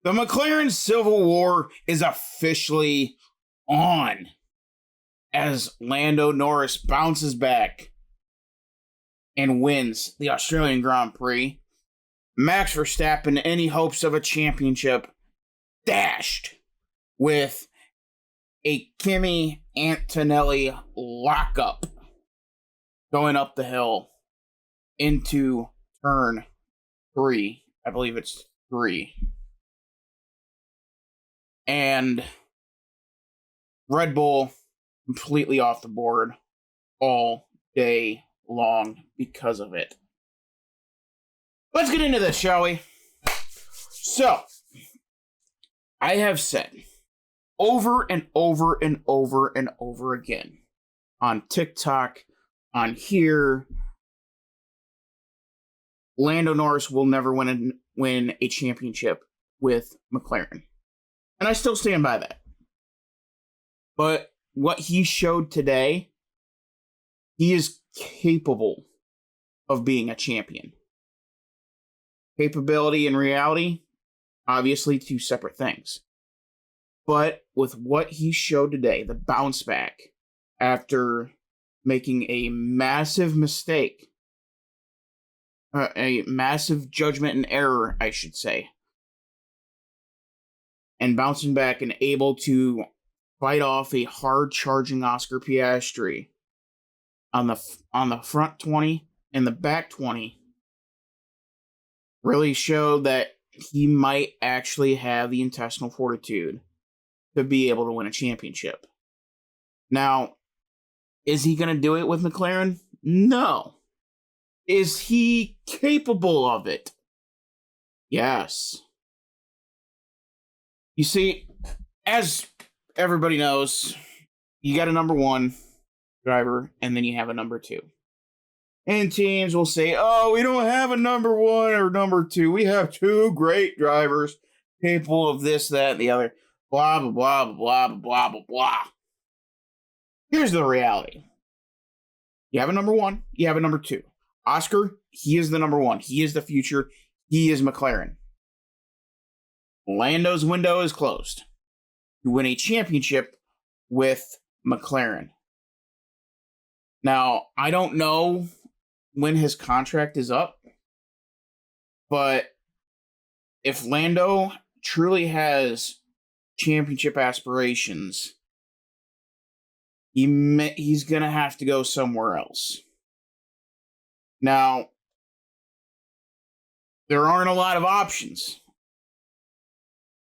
The McLaren Civil War is officially on as Lando Norris bounces back and wins the Australian Grand Prix. Max Verstappen, any hopes of a championship dashed with a Kimi Antonelli lockup going up the hill into turn 3. I believe it's 3. And Red Bull completely off the board all day long because of it. Let's get into this, shall we? So, I have said over and over and over and over again on TikTok, on here, Lando Norris will never win a championship with McLaren. And I still stand by that. But what he showed today, he is capable of being a champion. Capability and reality, obviously two separate things. But with what he showed today, the bounce back after making a massive mistake, a massive judgment and error, I should say, and bouncing back and able to fight off a hard-charging Oscar Piastri on the front 20 and the back 20, really showed that he might actually have the intestinal fortitude to be able to win a championship. Now, is he going to do it with McLaren? No. Is he capable of it? Yes. You see, as everybody knows, you got a number 1 driver, and then you have a number 2. And teams will say, oh, we don't have a number 1 or number 2. We have 2 great drivers capable of this, that, and the other. Blah, blah, blah, blah, blah, blah, blah, blah. Here's the reality. You have a number 1, you have a number 2. Oscar, he is the number 1. He is the future. He is McLaren. Lando's window is closed to win a championship with McLaren. Now, I don't know when his contract is up, but if Lando truly has championship aspirations, he's going to have to go somewhere else. Now, there aren't a lot of options.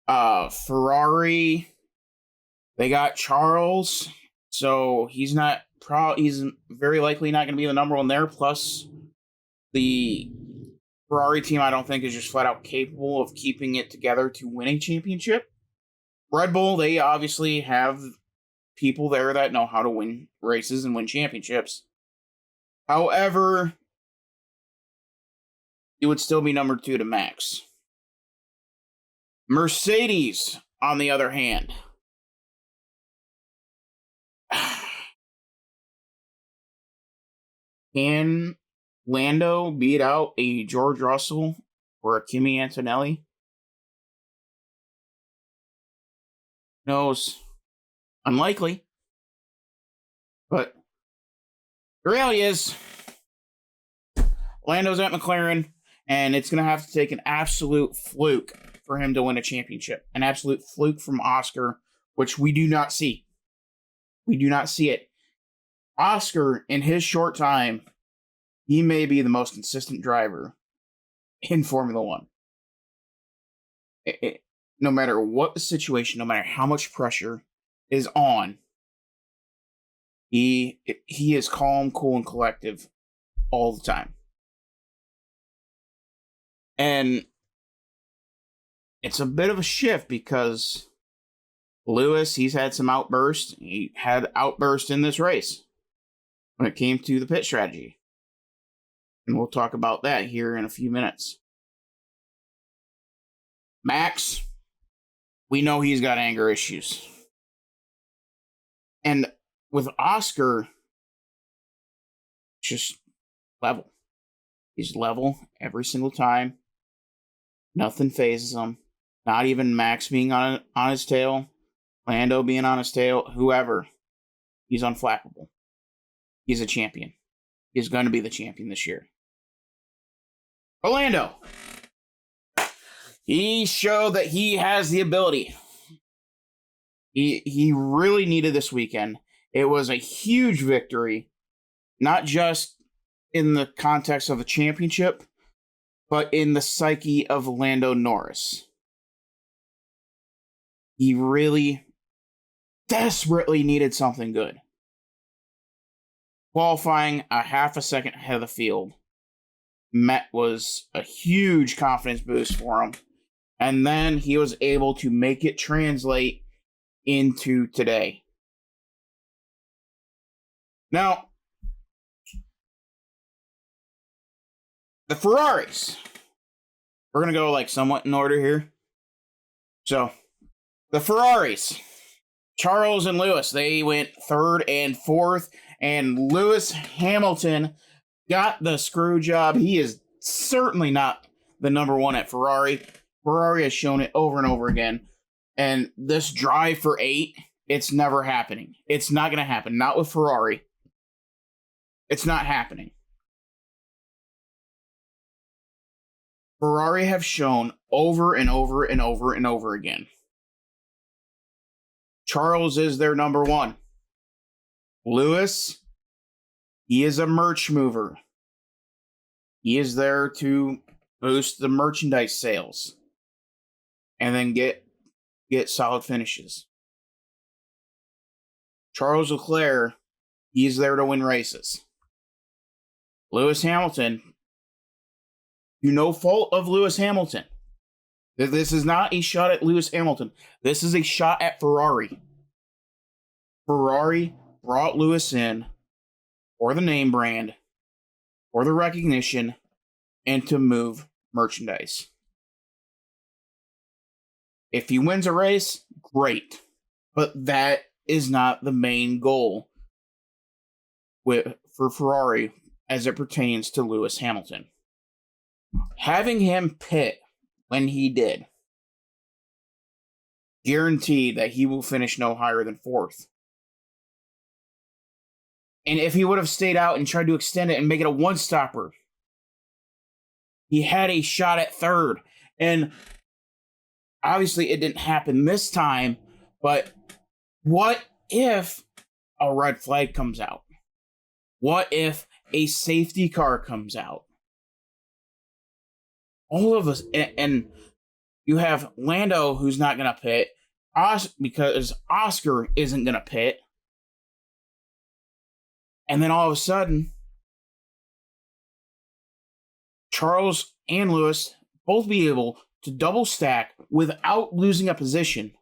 Ferrari, they got Charles, so he's very likely not going to be the number 1 there. Plus, the Ferrari team, I don't think, is just flat out capable of keeping it together to win a championship. Red Bull, they obviously have people there that know how to win races and win championships. However, it would still be number 2 to Max. Mercedes, on the other hand, can Lando beat out a George Russell or a Kimi Antonelli? Knows. Unlikely. But the reality is, Lando's at McLaren, and it's going to have to take an absolute fluke for him to win a championship. An absolute fluke from Oscar, which we do not see. We do not see it. Oscar, in his short time, he may be the most consistent driver in Formula One. No matter what the situation, no matter how much pressure is on, he is calm, cool, and collective all the time. And it's a bit of a shift because Lewis, he's had some outbursts. He had outbursts in this race when it came to the pit strategy. And we'll talk about that here in a few minutes. Max, we know he's got anger issues. And with Oscar, just level. He's level every single time. Nothing phases him. Not even Max being on his tail, Lando being on his tail, whoever. He's unflappable. He's a champion. He's going to be the champion this year. But Lando, he showed that he has the ability. He really needed this weekend. It was a huge victory, not just in the context of the championship, but in the psyche of Lando Norris. He really desperately needed something good. Qualifying a half a second ahead of the field was a huge confidence boost for him. And then he was able to make it translate into today. Now, the Ferraris. We're going to go like somewhat in order here. So, the Ferraris. Charles and Lewis, they went third and fourth. And Lewis Hamilton got the screw job. He is certainly not the number one at Ferrari. Ferrari has shown it over and over again. And this drive for 8, it's never happening. It's not going to happen. Not with Ferrari. It's not happening. Ferrari have shown over and over and over and over again. Charles is their number one. Lewis, he is a merch mover. He is there to boost the merchandise sales and then get solid finishes. Charles Leclerc, he's there to win races. Lewis Hamilton, through no fault of Lewis Hamilton. This is not a shot at Lewis Hamilton. This is a shot at Ferrari. Ferrari brought Lewis in for the name brand, for the recognition, and to move merchandise. If he wins a race, great. But that is not the main goal for Ferrari as it pertains to Lewis Hamilton. Having him pit when he did, guaranteed that he will finish no higher than 4th. And if he would have stayed out and tried to extend it and make it a one-stopper, he had a shot at 3rd. And obviously it didn't happen this time, but what if a red flag comes out? What if a safety car comes out? All of us, and you have Lando who's not going to pit, because Oscar isn't going to pit. And then all of a sudden, Charles and Lewis both be able to double stack without losing a position.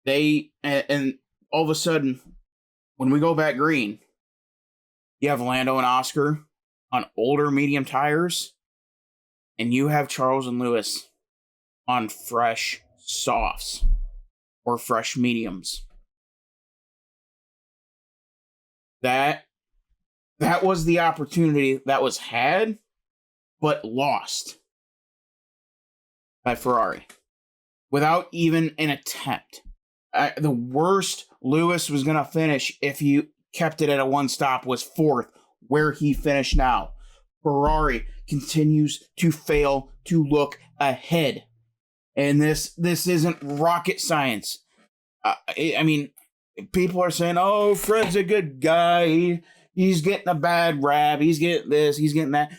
And all of a sudden, when we go back green, you have Lando and Oscar on older medium tires, and you have Charles and Lewis on fresh softs or fresh mediums. That was the opportunity that was had, but lost by Ferrari without even an attempt. The worst Lewis was going to finish if he kept it at a one-stop was 4th, where he finished now. Ferrari continues to fail to look ahead. And this isn't rocket science. I mean, people are saying, oh, Fred's a good guy. He's getting a bad rap. He's getting this. He's getting that.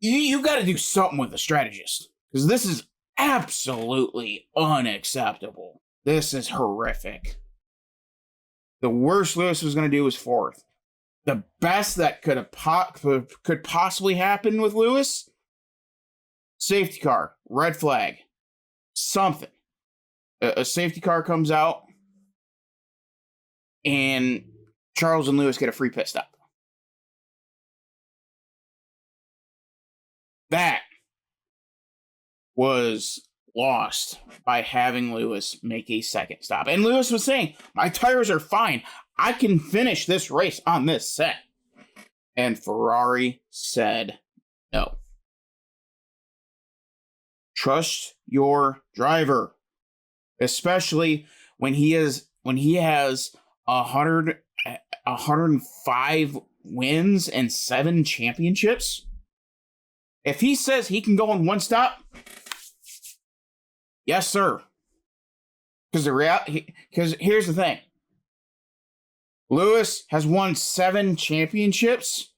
You got to do something with the strategist. Because this is absolutely unacceptable. This is horrific. The worst Lewis was going to do was 4th. The best that could possibly happen with Lewis, safety car, red flag, something. A safety car comes out, and Charles and Lewis get a free pit stop. That was lost by having Lewis make a second stop. And Lewis was saying, my tires are fine. I can finish this race on this set. And Ferrari said, No. Trust your driver, especially when he has 105 wins and 7 championships. If he says he can go in one stop, yes, sir. Because here's the thing. Lewis has won 7 championships.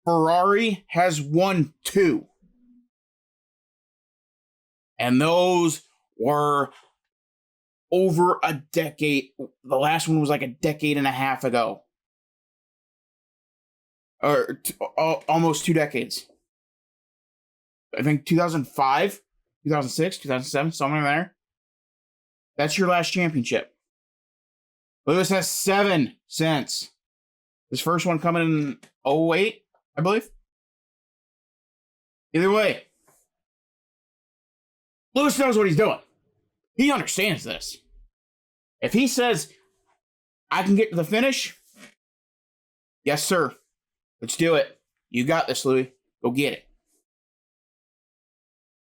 Ferrari has won 2. And those were over a decade. The last one was like a decade and a half ago. Or almost 2 decades. I think 2005, 2006, 2007, somewhere there. That's your last championship. Lewis has 7 since. His first one coming in 2008, I believe. Either way, Lewis knows what he's doing. He understands this. If he says, I can get to the finish, yes, sir. Let's do it. You got this, Louis. Go get it.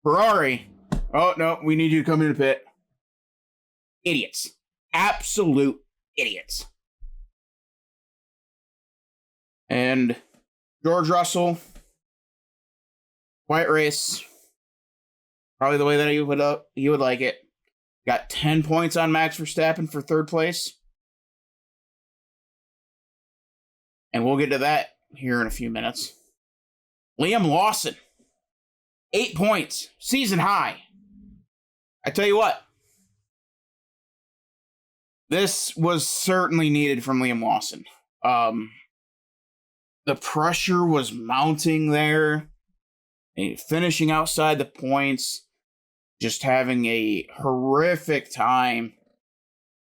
Ferrari, oh, no, we need you to come in the pit. Idiots. Absolute idiots. And George Russell, white race, probably the way that he would like it. Got 10 points on Max Verstappen for 3rd place. And we'll get to that here in a few minutes. Liam Lawson, 8 points, season high. I tell you what, this was certainly needed from Liam Lawson. The pressure was mounting there. And finishing outside the points, just having a horrific time.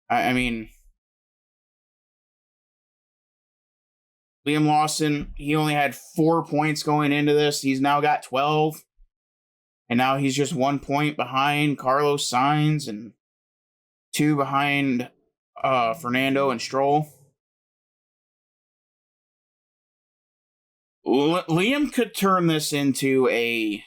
I mean, Liam Lawson, he only had 4 points going into this. He's now got 12. And now he's just 1 point behind Carlos Sainz and 2 behind Fernando and Stroll. Liam could turn this into a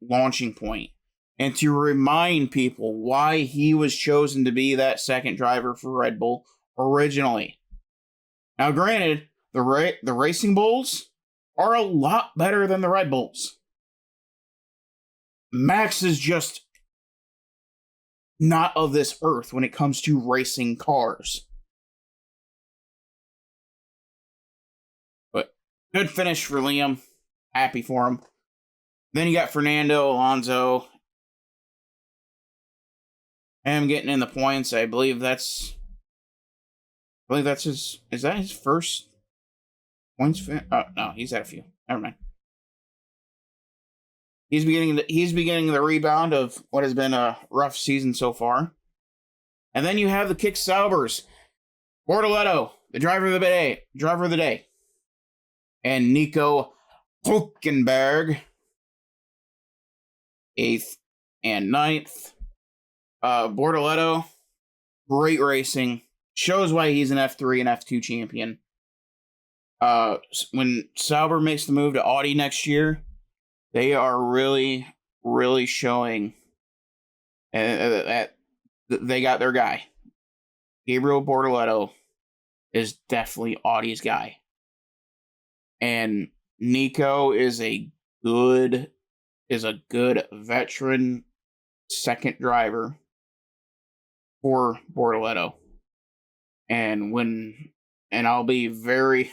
launching point and to remind people why he was chosen to be that second driver for Red Bull originally. Now, granted, the Racing Bulls are a lot better than the Red Bulls. Max is just not of this earth when it comes to racing cars. But good finish for Liam. Happy for him. Then you got Fernando Alonso. Him getting in the points. I believe that's his. Is that his first points? Oh no, he's had a few. Never mind. He's beginning the rebound of what has been a rough season so far. And then you have the Kick Saubers. Bortoleto, the driver of the day. And Nico Hülkenberg, 8th and 9th. Bortoleto, great racing. Shows why he's an F3 and F2 champion. When Sauber makes the move to Audi next year, they are really, really showing that they got their guy. Gabriel Bortoleto is definitely Audi's guy. And Nico is a good veteran second driver for Bortoleto. And I'll be very,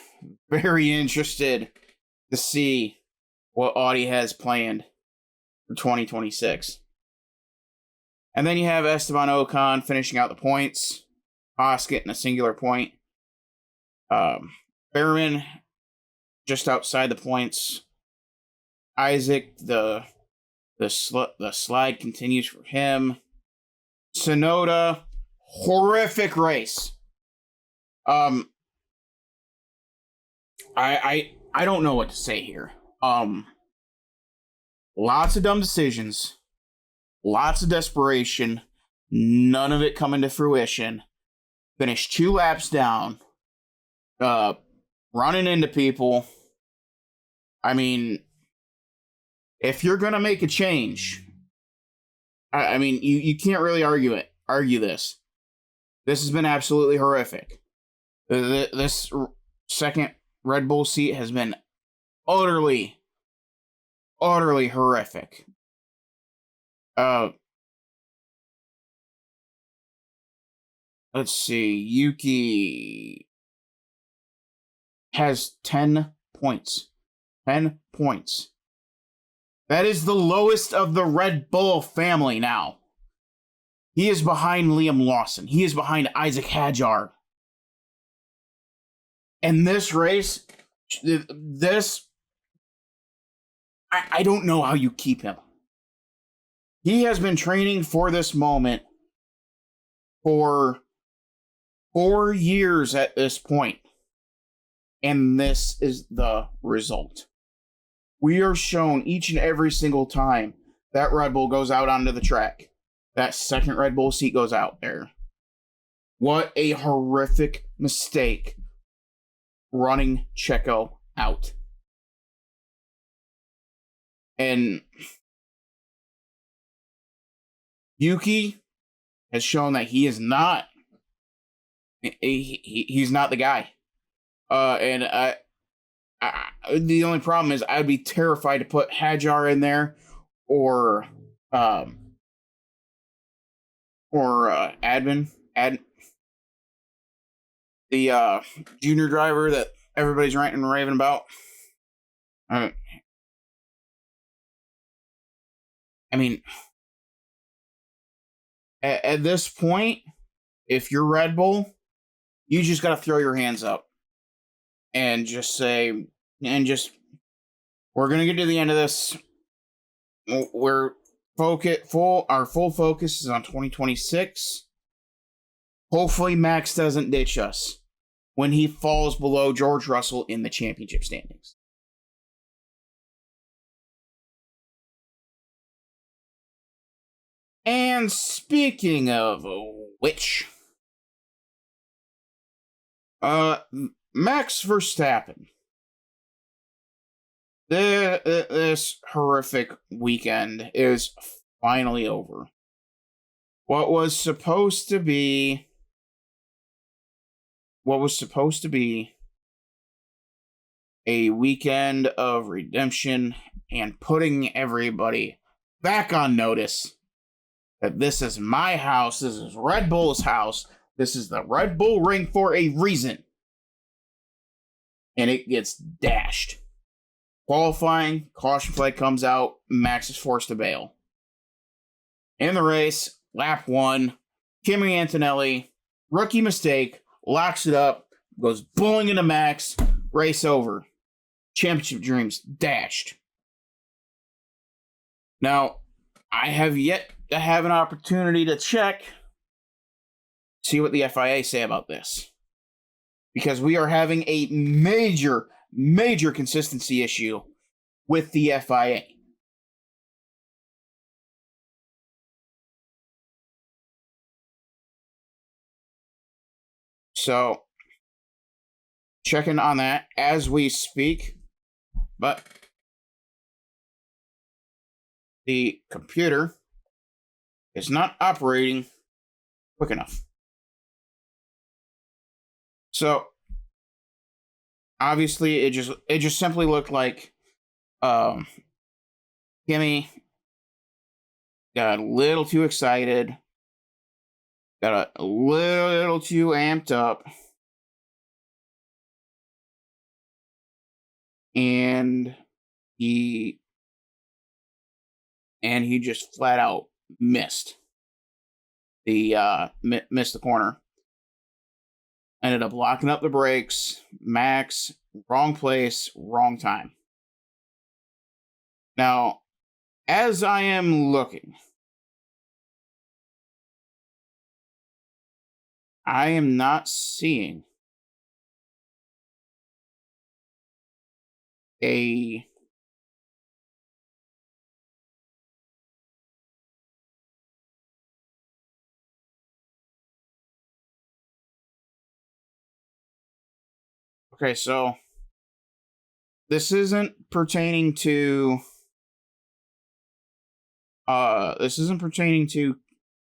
very interested to see what Audi has planned for 2026. And then you have Esteban Ocon finishing out the points. Haas getting a singular point. Behrman just outside the points. Isaac, the slide continues for him. Tsunoda, horrific race. I don't know what to say here. Lots of dumb decisions, lots of desperation, none of it coming to fruition. Finished 2 laps down. running into people. I mean, if you're going to make a change, I mean, you can't really argue this. This has been absolutely horrific. This second Red Bull seat has been utterly horrific. Let's see. Yuki has 10 points. 10 points. That is the lowest of the Red Bull family now. He is behind Liam Lawson. He is behind Isaac Hadjar. And this race, I don't know how you keep him. He has been training for this moment for 4 years at this point. And this is the result. We are shown each and every single time that Red Bull goes out onto the track. That second Red Bull seat goes out there. What a horrific mistake running Checo out. And Yuki has shown that he is not. He's not the guy. And the only problem is I'd be terrified to put Hadjar in there or Admin, the junior driver that everybody's ranting and raving about. I mean, at this point, if you're Red Bull, you just got to throw your hands up and just say, we're going to get to the end of this. Our full focus is on 2026. Hopefully Max doesn't ditch us when he falls below George Russell in the championship standings. And speaking of which, Max Verstappen. This horrific weekend is finally over. What was supposed to be a weekend of redemption and putting everybody back on notice that this is my house, this is Red Bull's house, this is the Red Bull ring for a reason. And it gets dashed. Qualifying, caution flag comes out, Max is forced to bail. In the race, lap 1, Kimi Antonelli, rookie mistake, locks it up, goes bowling into Max, race over. Championship dreams dashed. Now, I have yet to have an opportunity to see what the FIA say about this. Because we are having a major consistency issue with the FIA. So, checking on that as we speak, but the computer is not operating quick enough. So, obviously, it just simply looked like Kimi got a little too excited, got a little too amped up, and he just flat out missed the corner. Ended up locking up the brakes. Max, wrong place, wrong time. Now, as I am looking, I am not seeing a Okay, so this isn't pertaining to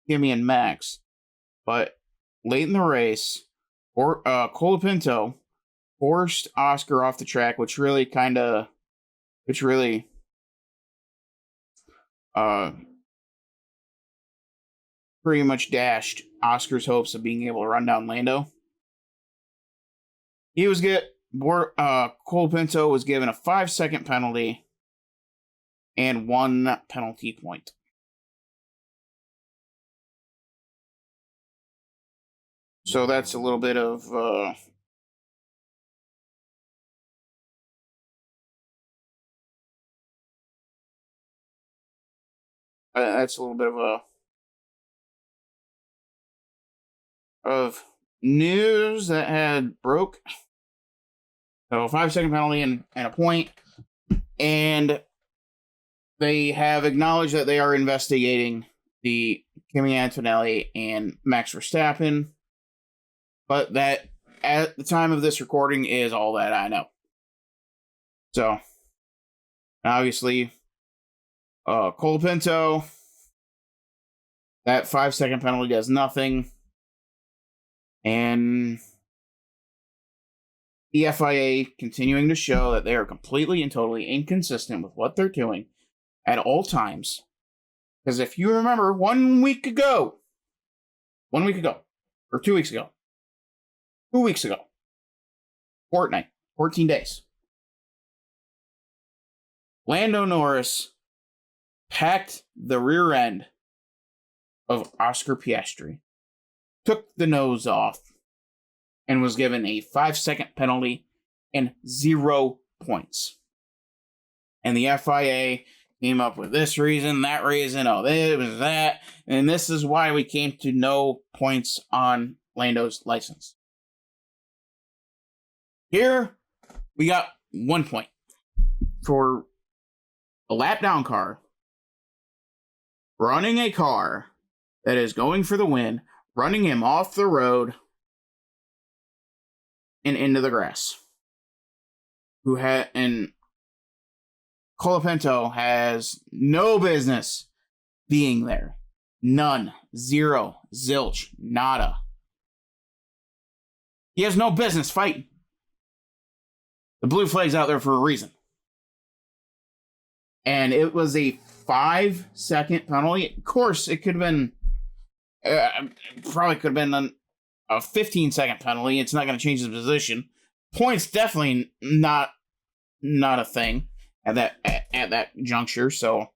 Kimi and Max, but late in the race, Colapinto forced Oscar off the track, which really pretty much dashed Oscar's hopes of being able to run down Lando. Colapinto was given a 5-second penalty and 1 penalty point. So that's a little bit of of news that had broke. So 5-second penalty and a point. And they have acknowledged that they are investigating the Kimi Antonelli and Max Verstappen. But that, at the time of this recording, is all that I know. So, obviously, Colapinto, that 5-second penalty does nothing. And the FIA continuing to show that they are completely and totally inconsistent with what they're doing at all times. Because if you remember, 1 week ago, or 2 weeks ago, 2 weeks ago, fortnight, 14 days, Lando Norris packed the rear end of Oscar Piastri, took the nose off, and was given a 5-second penalty and 0 points. And the FIA came up with this reason, that reason, it was that, and this is why we came to no points on Lando's license. Here, we got 1 point for a lap down car, running a car that is going for the win, running him off the road and into the grass. And Colapinto has no business being there. None. Zero. Zilch. Nada. He has no business fighting. The blue flag's out there for a reason. And it was a 5-second penalty. Of course, it could have been... probably could have been a 15-second penalty. It's not going to change his position. Points definitely not a thing at that juncture. So,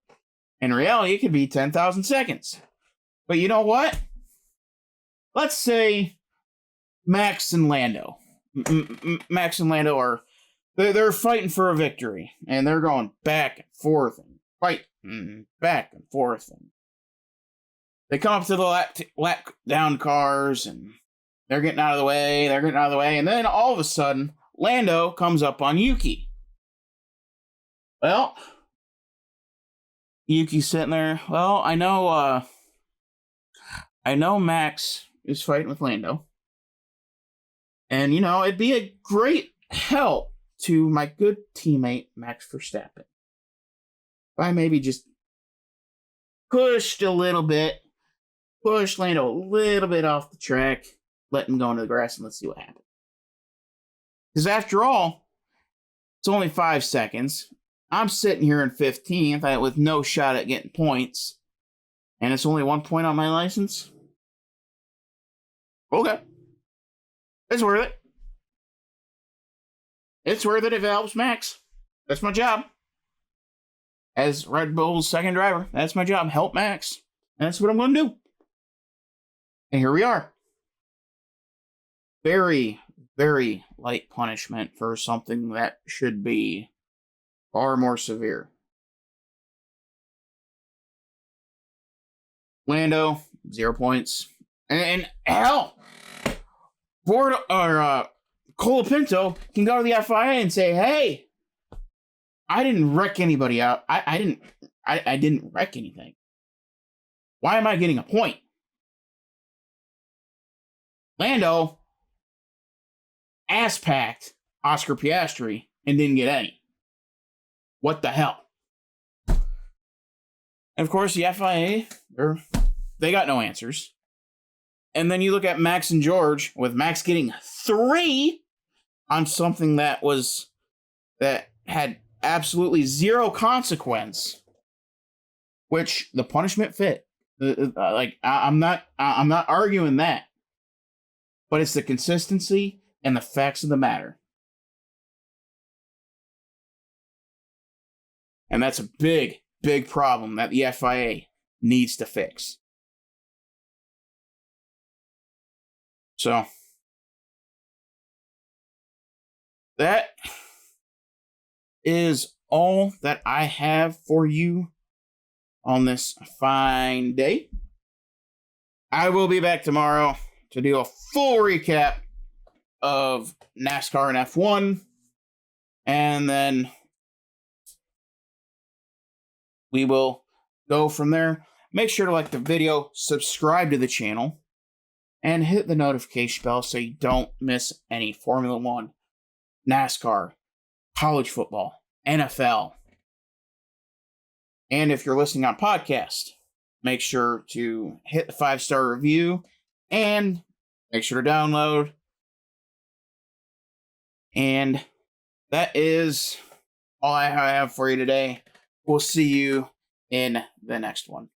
in reality, it could be 10,000 seconds. But you know what? Let's say Max and Lando are... They're fighting for a victory, and they're going back and forth and fighting back and forth. And they come up to the lap down cars, and they're getting out of the way, and then all of a sudden, Lando comes up on Yuki. Well, Yuki's sitting there. Well, I know Max is fighting with Lando, and it'd be a great help to my good teammate Max Verstappen if I maybe just pushed Lando a little bit off the track, let him go into the grass, and let's see what happens. Because after all, it's only 5 seconds. I'm sitting here in 15th with no shot at getting points, and it's only 1 point on my license. Okay. It's worth it. It's worth it if it helps Max. That's my job. As Red Bull's second driver, that's my job. Help Max. And that's what I'm going to do. And here we are. Very, very light punishment for something that should be far more severe. Lando, 0 points. And hell, Colapinto can go to the FIA and say, hey, I didn't wreck anybody out. I didn't wreck anything. Why am I getting a point? Lando ass-packed Oscar Piastri and didn't get any. What the hell? And of course, the FIA, they got no answers. And then you look at Max and George, with Max getting 3 on something that had absolutely zero consequence, which the punishment fit. I'm not arguing that, but it's the consistency and the facts of the matter, and that's a big problem that the FIA needs to fix. So that is all that I have for you on this fine day. I will be back tomorrow to do a full recap of NASCAR and F1, and then we will go from there. Make sure to like the video, subscribe to the channel, and hit the notification bell so you don't miss any Formula One, NASCAR, college football, NFL. And if you're listening on podcast, make sure to hit the 5-star review and make sure to download. And that is all I have for you today. We'll see you in the next one.